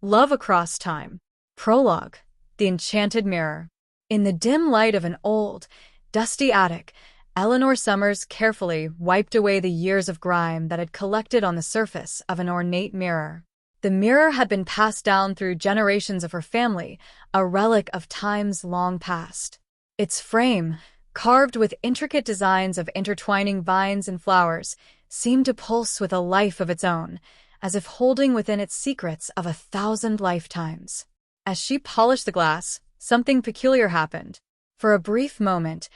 Love Across Time. Prologue. The Enchanted Mirror. In the dim light of an old, dusty attic, Eleanor Summers carefully wiped away the years of grime that had collected on the surface of an ornate mirror. The mirror had been passed down through generations of her family, a relic of times long past. Its frame, carved with intricate designs of intertwining vines and flowers, seemed to pulse with a life of its own, as if holding within its secrets of 1,000 lifetimes. As she polished the glass, something peculiar happened. For a brief moment,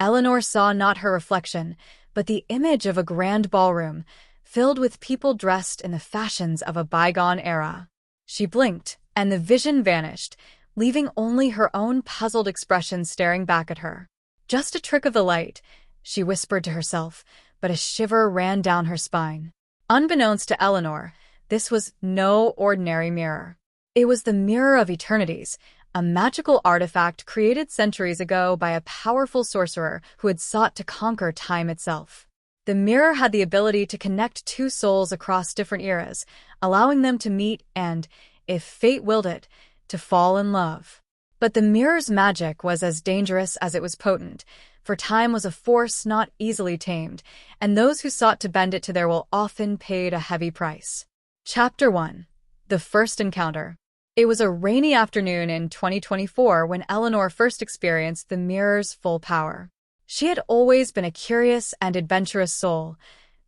Eleanor saw not her reflection, but the image of a grand ballroom, filled with people dressed in the fashions of a bygone era. She blinked, and the vision vanished, leaving only her own puzzled expression staring back at her. "Just a trick of the light," she whispered to herself, but a shiver ran down her spine. Unbeknownst to Eleanor, this was no ordinary mirror. It was the Mirror of Eternities, a magical artifact created centuries ago by a powerful sorcerer who had sought to conquer time itself. The mirror had the ability to connect two souls across different eras, allowing them to meet and, if fate willed it, to fall in love. But the mirror's magic was as dangerous as it was potent, for time was a force not easily tamed, and those who sought to bend it to their will often paid a heavy price. Chapter 1. The First Encounter. It was a rainy afternoon in 2024 when Eleanor first experienced the mirror's full power. She had always been a curious and adventurous soul,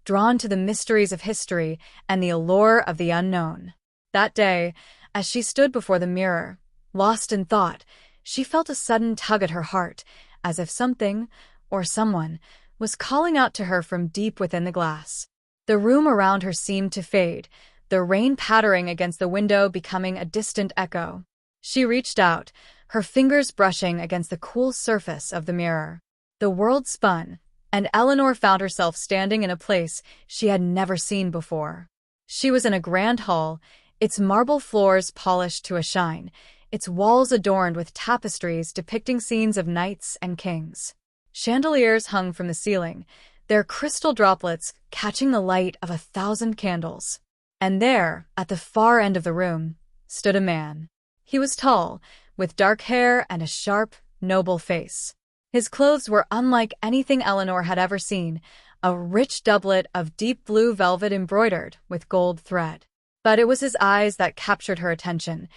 drawn to the mysteries of history and the allure of the unknown. That day, as she stood before the mirror, lost in thought, she felt a sudden tug at her heart, as if something, or someone, was calling out to her from deep within the glass. The room around her seemed to fade, the rain pattering against the window becoming a distant echo. She reached out, her fingers brushing against the cool surface of the mirror. The world spun, and Eleanor found herself standing in a place she had never seen before. She was in a grand hall, its marble floors polished to a shine, its walls adorned with tapestries depicting scenes of knights and kings. Chandeliers hung from the ceiling, their crystal droplets catching the light of 1,000 candles. And there, at the far end of the room, stood a man. He was tall, with dark hair and a sharp, noble face. His clothes were unlike anything Eleanor had ever seen, a rich doublet of deep blue velvet embroidered with gold thread. But it was his eyes that captured her attention,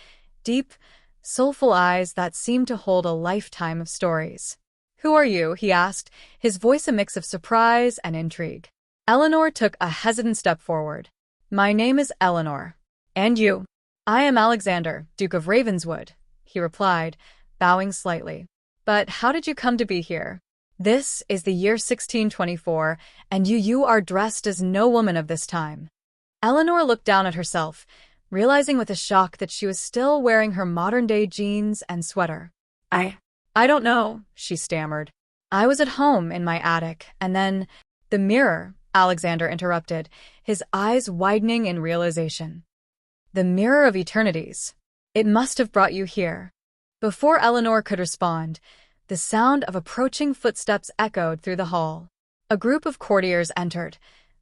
deep, soulful eyes that seemed to hold a lifetime of stories. "Who are you?" he asked, his voice a mix of surprise and intrigue. Eleanor took a hesitant step forward. "My name is Eleanor. And you?" "I am Alexander, Duke of Ravenswood," he replied, bowing slightly. "But how did you come to be here? This is the year 1624, and you are dressed as no woman of this time." Eleanor looked down at herself, realizing with a shock that she was still wearing her modern-day jeans and sweater. I don't know," she stammered. "I was at home in my attic, and then—" "The mirror," Alexander interrupted, his eyes widening in realization. "The Mirror of Eternities. It must have brought you here." Before Eleanor could respond, the sound of approaching footsteps echoed through the hall. A group of courtiers entered,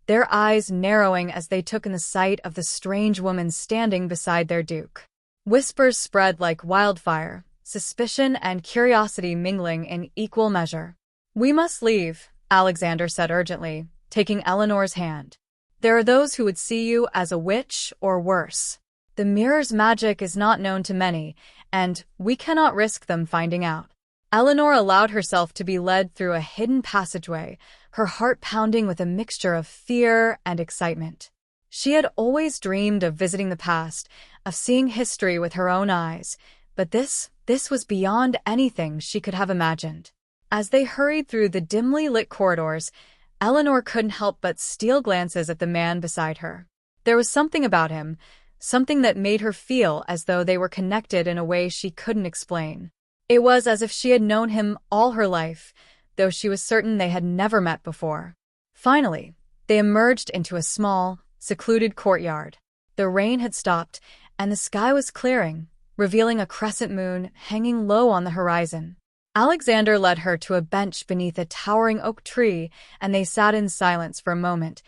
their eyes narrowing as they took in the sight of the strange woman standing beside their duke. Whispers spread like wildfire, suspicion and curiosity mingling in equal measure. "We must leave," Alexander said urgently, taking Eleanor's hand. "There are those who would see you as a witch or worse. The mirror's magic is not known to many, and we cannot risk them finding out." Eleanor allowed herself to be led through a hidden passageway, her heart pounding with a mixture of fear and excitement. She had always dreamed of visiting the past, of seeing history with her own eyes, but this was beyond anything she could have imagined. As they hurried through the dimly lit corridors, Eleanor couldn't help but steal glances at the man beside her. There was something about him, something that made her feel as though they were connected in a way she couldn't explain. It was as if she had known him all her life, though she was certain they had never met before. Finally, they emerged into a small, secluded courtyard. The rain had stopped, and the sky was clearing, revealing a crescent moon hanging low on the horizon. Alexander led her to a bench beneath a towering oak tree, and they sat in silence for a moment,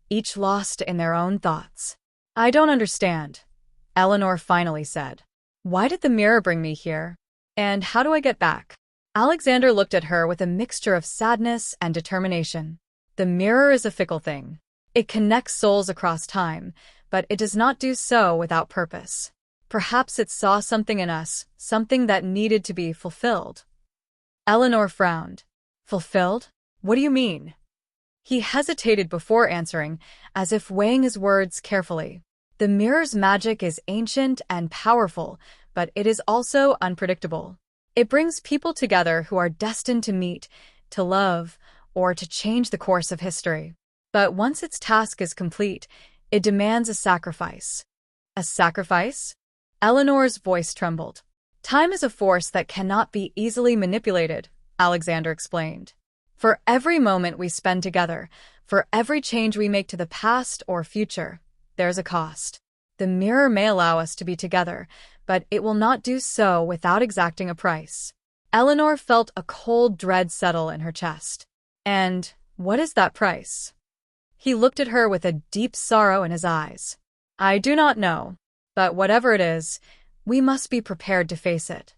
each lost in their own thoughts. "I don't understand," Eleanor finally said. Why did the mirror bring me here? And how do I get back? Alexander looked at her with a mixture of sadness and determination. The mirror is a fickle thing. It connects souls across time, but it does not do so without purpose. Perhaps it saw something in us, something that needed to be fulfilled. Eleanor frowned. Fulfilled? What do you mean? He hesitated before answering, as if weighing his words carefully. The mirror's magic is ancient and powerful, but it is also unpredictable. It brings people together who are destined to meet, to love, or to change the course of history. But once its task is complete, it demands a sacrifice. A sacrifice? Eleanor's voice trembled. Time is a force that cannot be easily manipulated, Alexander explained. For every moment we spend together, for every change we make to the past or future, there's a cost. The mirror may allow us to be together, but it will not do so without exacting a price. Eleanor felt a cold dread settle in her chest. And what is that price? He looked at her with a deep sorrow in his eyes. I do not know, but whatever it is, we must be prepared to face it.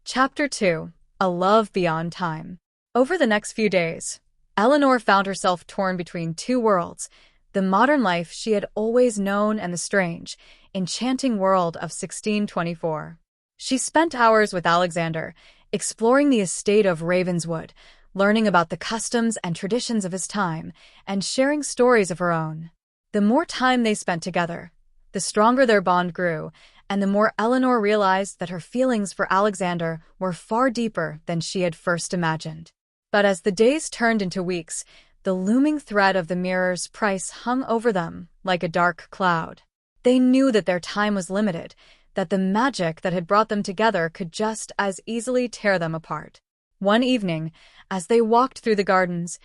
Chapter 2. A Love Beyond Time. Over the next few days, Eleanor found herself torn between two worlds, the modern life she had always known and the strange, enchanting world of 1624. She spent hours with Alexander, exploring the estate of Ravenswood, learning about the customs and traditions of his time, and sharing stories of her own. The more time they spent together, the stronger their bond grew, and the more Eleanor realized that her feelings for Alexander were far deeper than she had first imagined. But as the days turned into weeks, the looming threat of the mirror's price hung over them like a dark cloud. They knew that their time was limited, that the magic that had brought them together could just as easily tear them apart. One evening, as they walked through the gardens,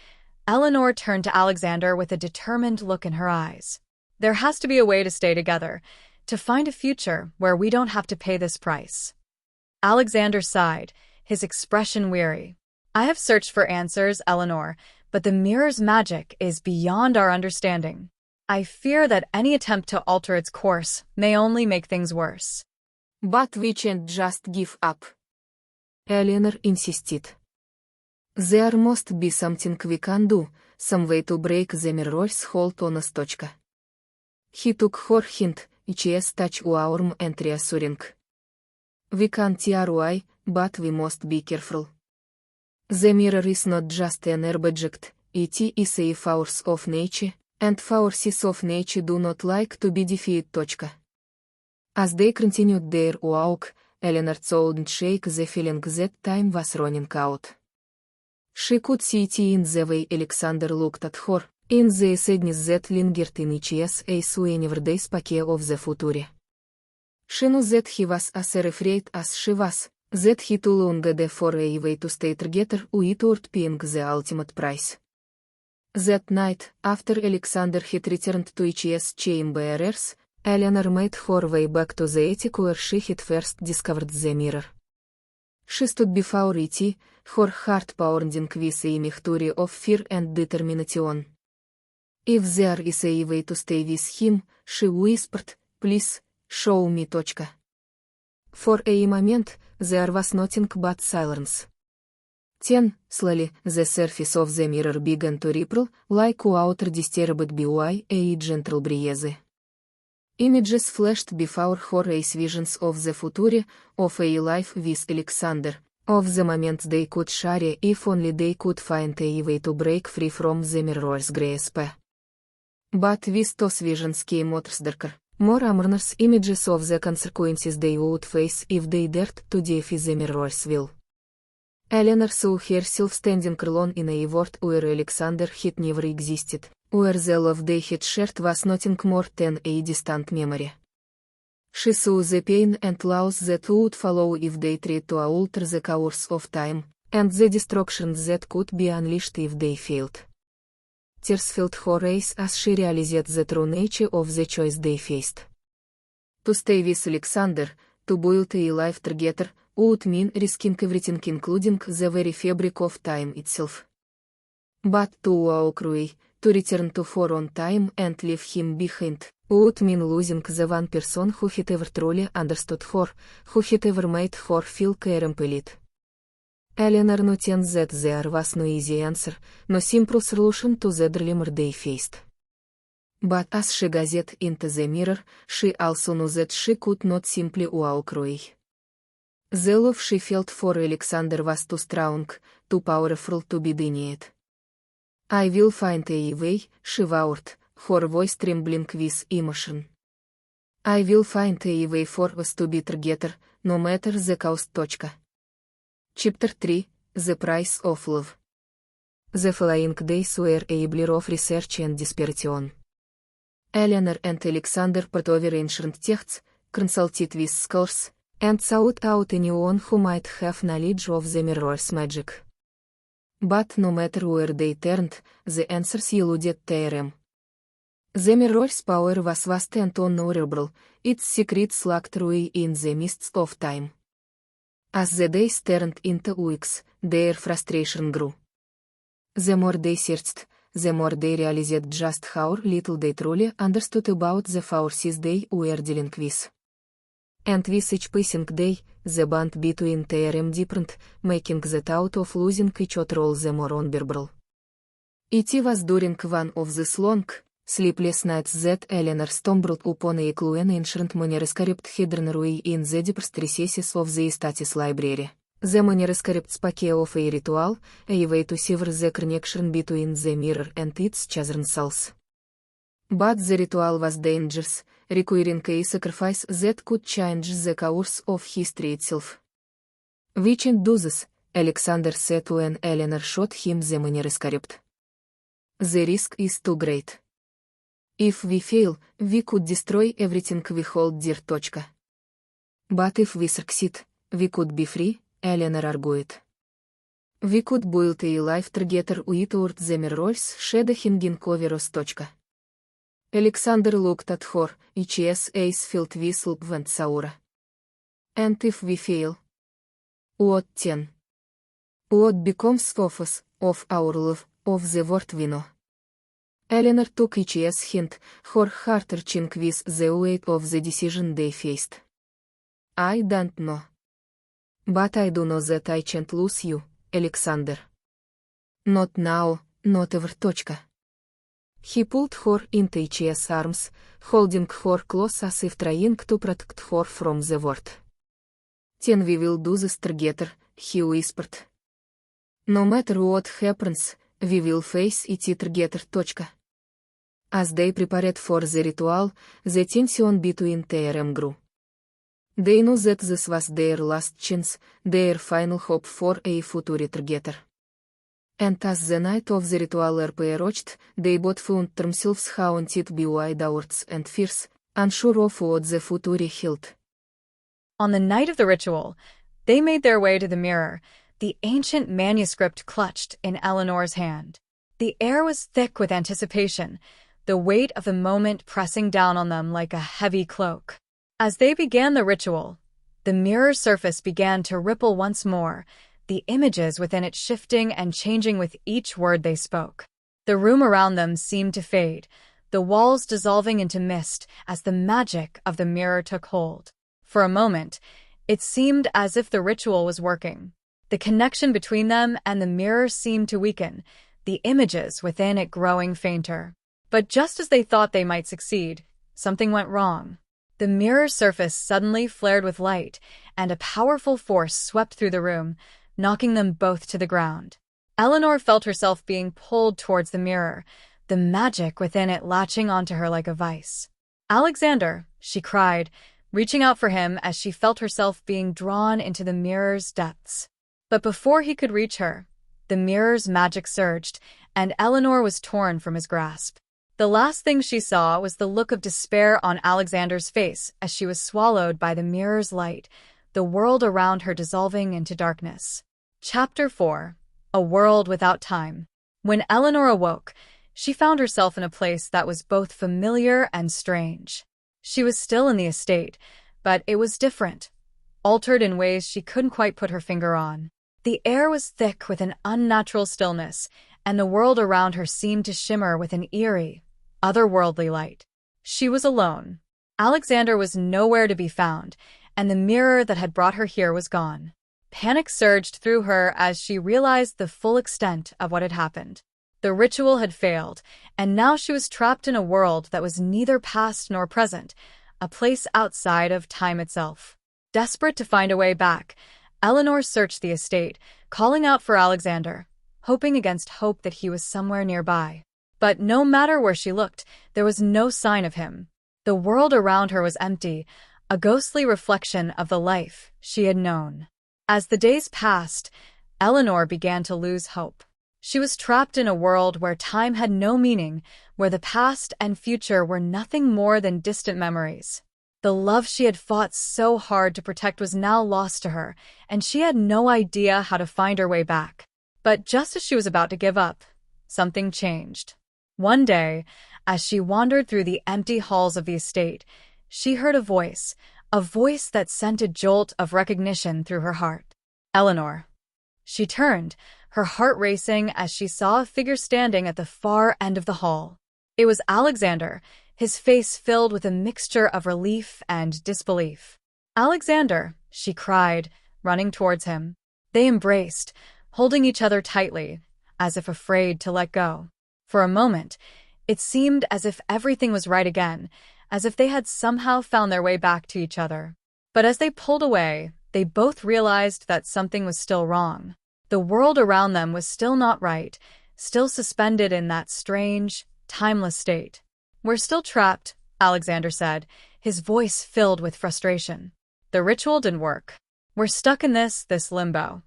Eleanor turned to Alexander with a determined look in her eyes. There has to be a way to stay together, to find a future where we don't have to pay this price. Alexander sighed, his expression weary. I have searched for answers, Eleanor, but the mirror's magic is beyond our understanding. I fear that any attempt to alter its course may only make things worse. But we can't just give up. Eleanor insisted. There must be something we can do, some way to break the mirror's hold on us. He took her hint, each touch warm and reassuring. We can tear away, but we must be careful. The mirror is not just an object, it is a force of nature, and forces of nature do not like to be defeated. As they continued their walk, Eleanor couldn't shake the feeling that time was running out. She could see it in the way Alexander looked at her, in the sadness that lingered in each as we never day spoke of the future. She knew that he was as afraid as she was, that he too longed for a way to stay together without paying the ultimate price. That night, after Alexander had returned to H.S. chambers, Eleanor made her way back to the attic where she had first discovered the mirror. She stood before it, her heart pounding with a mixture of fear and determination. If there is a way to stay with him, she whispered, please, show me. For a moment, there was nothing but silence. Then, slowly, the surface of the mirror began to ripple, like water disturbed by a gentle breeze. Images flashed before her as visions of the future, of a life with Alexander, of the moments they could share if only they could find a way to break free from the mirror's grasp. But with those visions came others darker, more ominous images of the consequences they would face if they dared to defy the mirror's will. Eleanor saw herself standing alone in a world where Alexander had never existed, where the love they had shared was nothing more than a distant memory. She saw the pain and loss that would follow if they tried to alter the course of time, and the destruction that could be unleashed if they failed. Tears filled her eyes as she realized the true nature of the choice they faced. To stay with Alexander, to build a life together, would mean risking everything including the very fabric of time itself. But to walk away, to return to for on time and leave him behind, would mean losing the one person who had ever truly understood her, who had ever made her feel compelled. Eleanor noted that there was no easy answer, no simple solution to the dilemma they faced. But as she gazed into the mirror, she also knew that she could not simply walk away. The love she felt for Alexander was too strong, too powerful to be denied. "I will find a way," she vowed, her voice trembling with emotion. "I will find a way for us to be together, no matter the cost. Chapter 3: The Price of Love. The following days were a blur of research and desperation. Eleanor and Alexander pored over ancient texts, consulted with scholars, and sought out anyone who might have knowledge of the mirror's magic. But no matter where they turned, the answers eluded them. The mirror's power was vast and unknowable, its secrets lacked away in the mists of time. As the days turned into weeks, their frustration grew. The more they searched, the more they realized just how little they truly understood about the forces they were dealing with. And with each passing day, the bond between them deepened, making the thought of losing each other all the more unbearable. It was during one of these long, sleepless nights that Eleanor stumbled upon a clue: an ancient manuscript hidden away in the deepest recesses of the estate's library. The manuscript spoke of a ritual, a way to sever the connection between the mirror and its chosen souls. But the ritual was dangerous, requiring a sacrifice that could change the course of history itself. "We can't do this," Alexander said when Eleanor showed him the manuscript. "The risk is too great. If we fail, we could destroy everything we hold dear. But if we succeed, we could be free," Eleanor argued. "We could build a life together without the mirror's shadow hanging over us. Alexander looked at her, his eyes filled with love and sorrow. "And if we fail? What then? What becomes of us, of our love, of the world we know?" Eleanor took his hand, her heart reaching with the weight of the decision they faced. "I don't know. But I do know that I can't lose you, Alexander. Not now, not ever. He pulled her into his arms, holding her close as if trying to protect her from the world. "Then we will do this together," he whispered. "No matter what happens, we will face it together. As they prepared for the ritual, the tension between them grew. They knew that this was their last chance, their final hope for a future together. And as the night of the ritual approached, they both found themselves haunted by doubts and fears, unsure of what the future held. On the night of the ritual, they made their way to the mirror, the ancient manuscript clutched in Eleanor's hand. The air was thick with anticipation, the weight of the moment pressing down on them like a heavy cloak. As they began the ritual, the mirror's surface began to ripple once more, the images within it shifting and changing with each word they spoke. The room around them seemed to fade, the walls dissolving into mist as the magic of the mirror took hold. For a moment, it seemed as if the ritual was working. The connection between them and the mirror seemed to weaken, the images within it growing fainter. But just as they thought they might succeed, something went wrong. The mirror's surface suddenly flared with light, and a powerful force swept through the room, knocking them both to the ground. Eleanor felt herself being pulled towards the mirror, the magic within it latching onto her like a vice. "Alexander," she cried, reaching out for him as she felt herself being drawn into the mirror's depths. But before he could reach her, the mirror's magic surged, and Eleanor was torn from his grasp. The last thing she saw was the look of despair on Alexander's face as she was swallowed by the mirror's light, the world around her dissolving into darkness. Chapter 4: A World Without Time. When Eleanor awoke, she found herself in a place that was both familiar and strange. She was still in the estate, but it was different, altered in ways she couldn't quite put her finger on. The air was thick with an unnatural stillness, and the world around her seemed to shimmer with an eerie, otherworldly light. She was alone. Alexander was nowhere to be found, and the mirror that had brought her here was gone. Panic surged through her as she realized the full extent of what had happened. The ritual had failed, and now she was trapped in a world that was neither past nor present, a place outside of time itself. Desperate to find a way back, Eleanor searched the estate, calling out for Alexander, hoping against hope that he was somewhere nearby. But no matter where she looked, there was no sign of him. The world around her was empty, a ghostly reflection of the life she had known. As the days passed, Eleanor began to lose hope. She was trapped in a world where time had no meaning, where the past and future were nothing more than distant memories. The love she had fought so hard to protect was now lost to her, and she had no idea how to find her way back. But just as she was about to give up, something changed. One day, as she wandered through the empty halls of the estate, she heard a voice that sent a jolt of recognition through her heart. Eleanor. She turned, her heart racing as she saw a figure standing at the far end of the hall. It was Alexander, his face filled with a mixture of relief and disbelief. "Alexander," she cried, running towards him. They embraced, holding each other tightly, as if afraid to let go. For a moment, it seemed as if everything was right again, as if they had somehow found their way back to each other. But as they pulled away, they both realized that something was still wrong. The world around them was still not right, still suspended in that strange, timeless state. "We're still trapped," Alexander said, his voice filled with frustration. "The ritual didn't work. We're stuck in this limbo."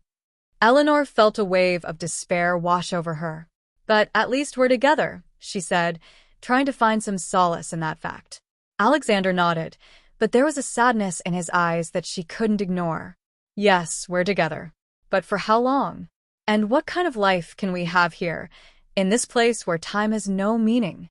Eleanor felt a wave of despair wash over her. "But at least we're together," she said, trying to find some solace in that fact. Alexander nodded, but there was a sadness in his eyes that she couldn't ignore. "Yes, we're together. But for how long? And what kind of life can we have here, in this place where time has no meaning?"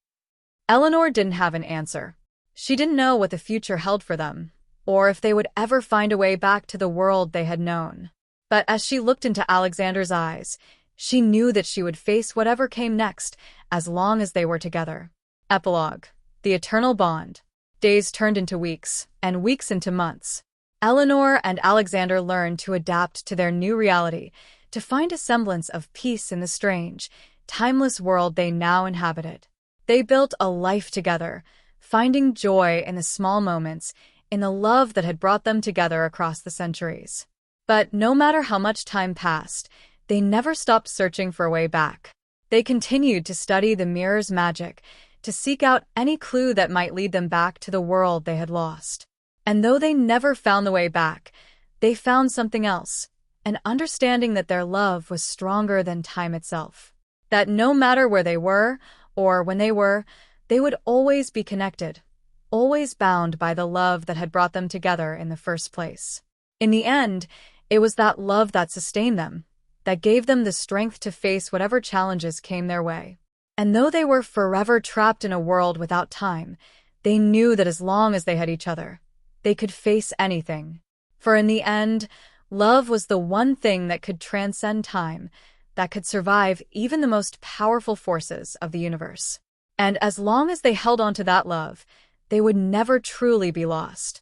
Eleanor didn't have an answer. She didn't know what the future held for them, or if they would ever find a way back to the world they had known. But as she looked into Alexander's eyes, she knew that she would face whatever came next, as long as they were together. Epilogue. The eternal bond. Days turned into weeks, and weeks into months. Eleanor and Alexander learned to adapt to their new reality, to find a semblance of peace in the strange, timeless world they now inhabited. They built a life together, finding joy in the small moments, in the love that had brought them together across the centuries. But no matter how much time passed, they never stopped searching for a way back. They continued to study the mirror's magic, to seek out any clue that might lead them back to the world they had lost. And though they never found the way back, they found something else, an understanding that their love was stronger than time itself. That no matter where they were, or when they would always be connected, always bound by the love that had brought them together in the first place. In the end, it was that love that sustained them, that gave them the strength to face whatever challenges came their way. And though they were forever trapped in a world without time, they knew that as long as they had each other, they could face anything. For in the end, love was the one thing that could transcend time, that could survive even the most powerful forces of the universe. And as long as they held on to that love, they would never truly be lost.